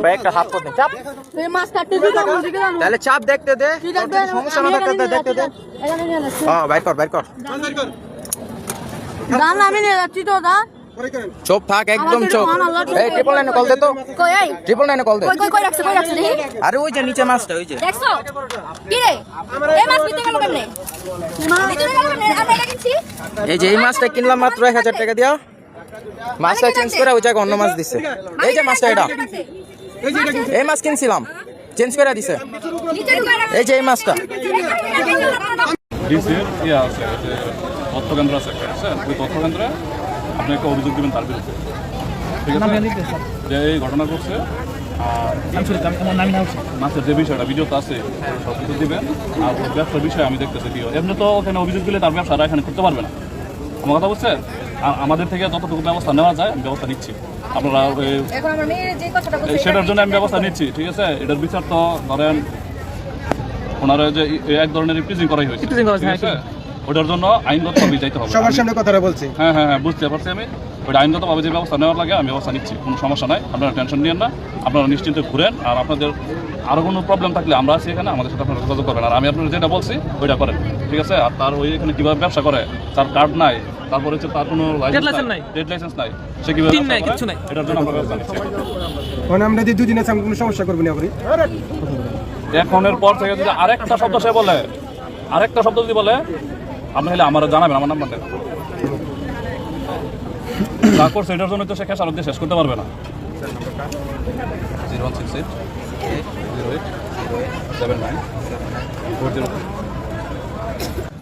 ভাই একটা হাত করতে চাপ এই মাছ কাটতে দিও মুদিকে জানো তাহলে চাপ দেখতে দে সমস্যা না থাকতে দেখতে দে এখানে নিয়ে যাচ্ছি হ্যাঁ বাইর কর দান আমি নিয়ে যাচ্ছি তো দা চুপ থাক একদম চুপ এই ট্রিপল নাইনে কল দে তো কই এই ট্রিপল নাইনে কল দে কই রাখছে দেখি আরে ওই যে নিচে মাছটা ওই যে দেখছো কি রে এই মাছ ভিতরে গেল কেমনে ভিতরে গেল কেমনে আমরা এটা কিনছি এই যে এই মাছটা কিনলাম মাত্র 1000 টাকা দিয়া মাছটা চেঞ্জ করে ওই জায়গায় অন্য মাছ দিছে এই যে মাছটা এটা এই মাছ কিনছিলাম চেঞ্জ করে দিছে এই যে এই মাছটা ডিসির ইয়ে আছে যে তথ্য কেন্দ্র আছে একটা ওই তথ্য কেন্দ্রে আপনি একটা অভিযোগ দেবেন তার বিরুদ্ধে ঠিক আছে যে এই ঘটনা ঘটছে আর মাছের যে বিষয়টা ভিডিওতে আছে সব কিছু দিবেন আর ওর ব্যবসার বিষয়ে আমি দেখতেছি কি এমনি তো ওখানে অভিযোগ দিলে তার ব্যবসাটা এখানে করতে পারবে না আমার কথা বুঝছেন আমাদের থেকে যতটুকু ব্যবস্থা নেওয়া যায় আমি ব্যবস্থা নিচ্ছি আপনারা সেটার জন্য আমি ব্যবস্থা নিচ্ছি ঠিক আছে এটার বিচার তো ধরেন ওনারা যে এক ধরনের রিপ্রেজেন্ট করাই হয়েছে ঠিক আছে ওটার জন্য আইনগতভাবে যাইতে হবে সবার সামনে কথাটা বলছি হ্যাঁ বুঝতে পারছি আমি ওইটা আইনগতভাবে যে ব্যবস্থা নেওয়ার লাগে আমি ব্যবস্থা নিচ্ছি কোনো সমস্যা নাই আপনারা টেনশন নিয়েন না আপনারা নিশ্চিন্তে ঘুরেন আর আপনাদের আরও কোনো প্রবলেম থাকলে আমরা আছি এখানে আমাদের সাথে আপনারা যোগাযোগ করবেন আর আমি আপনারা যেটা বলছি ওইটা করেন ঠিক আছে আর তার ওই এখানে কীভাবে ব্যবসা করে তার কার্ড নাই তারপরে হচ্ছে তার কোনো ট্রেড লাইসেন্স নাই সে কীভাবে এটার জন্য আমরা ব্যবস্থা নিচ্ছি মানে আমরা যে দুদিন আছে কোনো সমস্যা করবো না আপনি এখনের পর থেকে যদি আরেকটা শব্দ সে বলে আরেকটা শব্দ যদি বলে আপনি হলে আমার জানাবেন আমার নাম্বার দেন যা করছে এটার জন্য তো সে খেসারত দিয়ে শেষ করতে পারবে না 0168 08 08 79 40